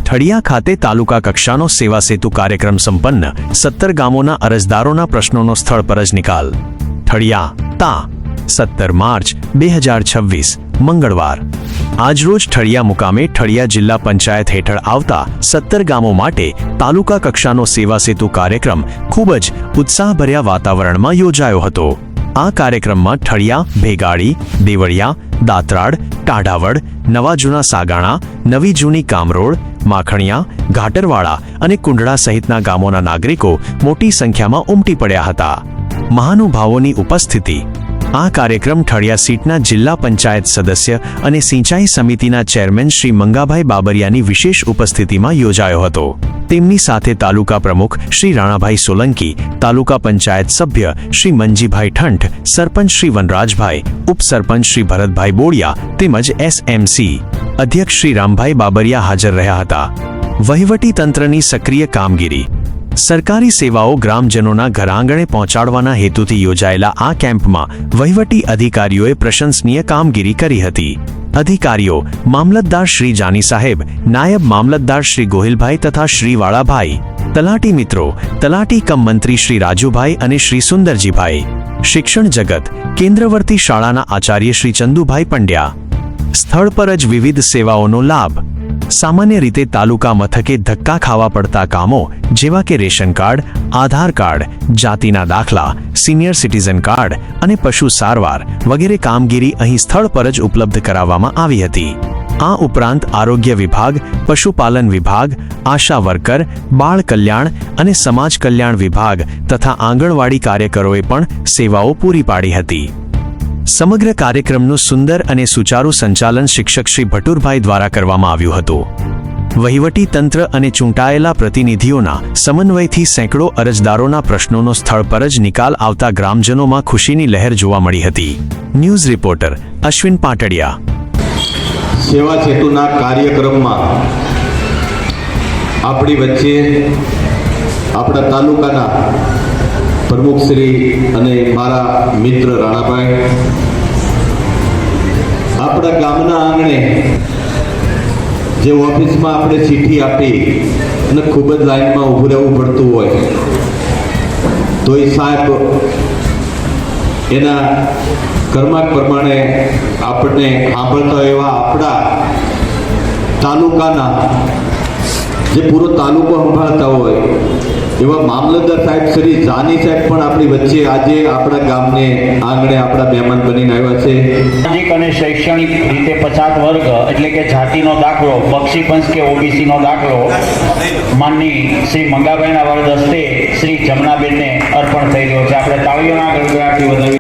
ઠળિયા ખાતે તાલુકા કક્ષાનો સેવા સેતુ કાર્યક્રમ સંપન્ન 17 ગામોના અરજદારોના પ્રશ્નોનો સ્થળ પર જ નિકાલ। ઠળિયા તા 17 માર્ચ 2026 મંગળવાર આજરોજ ઠળિયા મુકામે ઠળિયા જિલ્લા પંચાયત હેઠળ આવતા 17 ગામો માટે તાલુકા કક્ષાનો સેવા સેતુ કાર્યક્રમ ખૂબ જ ઉત્સાહભર્યા વાતાવરણમાં યોજાયો હતો। આ કાર્યક્રમમાં ઠળિયા, ભેગાડી, દેવળિયા, દાતરાડ, ટાઢાવડ, નવા જૂના સાગાણા, નવી જૂની કામરોડ, માખણિયા, ઘાટરવાડા અને કુંડળા સહિતના ગામોના નાગરિકો મોટી સંખ્યામાં ઉમટી પડ્યા હતા। મહાનુભાવોની ઉપસ્થિતિ। આ કાર્યક્રમ ઠળિયા સીટના જિલ્લા પંચાયત સદસ્ય અને સિંચાઈ સમિતિના ચેરમેન શ્રી મંગાભાઈ બાબરિયાની વિશેષ ઉપસ્થિતિમાં યોજાયો હતો। તેમની સાથે તાલુકા પ્રમુખ શ્રી રાણાભાઈ સોલંકી, તાલુકા પંચાયત સભ્ય શ્રી મંજીભાઈ ઠંઠ, સરપંચ શ્રી વનરાજભાઈ, ઉપસરપંચ શ્રી ભરતભાઈ બોડિયા તેમજ એસએમસી અધ્યક્ષ શ્રી રામભાઈ બાબરિયા હાજર રહ્યા હતા। વહીવટી તંત્રની સક્રિય કામગીરી। સરકારી સેવાઓ ગ્રામજનોના ઘરઆંગણે પહોંચાડવાના હેતુથી યોજાયેલા આ કેમ્પમાં વહીવટી અધિકારીઓએ પ્રશંસનીય કામગીરી કરી હતી। અધિકારીઓ મામલતદાર શ્રી જાની સાહેબ, નાયબ મામલતદાર શ્રી ગોહિલભાઈ તથા શ્રી વાળાભાઈ, તલાટી મિત્રો, તલાટી કમ મંત્રી શ્રી રાજુભાઈ અને શ્રી સુંદરજીભાઈ, શિક્ષણ જગત, કેન્દ્રવર્તી શાળાના આચાર્ય શ્રી ચંદુભાઈ પંડ્યા। સ્થળ પર જ વિવિધ સેવાઓનો લાભ। સામાન્ય રીતે તાલુકા મથકે ધક્કા ખાવા પડતા કામો જેવા કે રેશન કાર્ડ, આધાર કાર્ડ, જાતિના દાખલા, સિનિયર સિટીઝન કાર્ડ અને પશુ સારવાર વગેરે કામગીરી અહીં સ્થળ પર જ ઉપલબ્ધ કરાવવામાં આવી હતી। આ ઉપરાંત આરોગ્ય વિભાગ, પશુપાલન વિભાગ, આશા વર્કર, બાળ કલ્યાણ અને સમાજ કલ્યાણ વિભાગ તથા આંગણવાડી કાર્યકરોએ પણ સેવાઓ પૂરી પાડી હતી। સમગ્ર કાર્યક્રમનું સુંદર અને સુચારુ સંચાલન શિક્ષક શ્રી ભટુરભાઈ દ્વારા કરવામાં આવ્યું હતું। વહીવટી તંત્ર અને ચૂંટાયેલા પ્રતિનિધિઓના સમન્વયથી સેંકડો અરજદારોના પ્રશ્નોનો સ્થળ પર જ નિકાલ આવતા ગ્રામજનોમાં ખુશીની લહેર જોવા મળી હતી। News reporter Ashwin Patadia. સેવા સેતુના કાર્યક્રમમાં આપણી વચ્ચે આપણા તાલુકાના પ્રમુખ શ્રી અને મારા મિત્ર રાણાભાઈ, આપણા ગામના આંગણે જે ઓફિસમાં આપણે ચિઠ્ઠી આપી અને ખૂબ જ લાઈનમાં ઊભું રહેવું પડતું હોય તો એ સાહેબ એના કર્માક પ્રમાણે આપણને સાંભળતા એવા આપણા તાલુકાના જે પૂરો તાલુકો સંભાળતા હોય એવા મામલતદાર સાહેબ શ્રી જાની સાહેબ પણ આપણી વચ્ચે આજે આપણા ગામને આંગણે આપણા મહેમાન બનીને આવ્યા છે। સામાજિક અને શૈક્ષણિક રીતે પછાત વર્ગ એટલે કે જાતિનો દાખલો, બક્ષીપંચ કે ઓબીસીનો દાખલો માનની શ્રી મંગાભાઈના વરદ હસ્તે શ્રી જમનાબેનને અર્પણ થઈ રહ્યો છે। આપણે તાળીઓના ગણગણાટથી વધાવી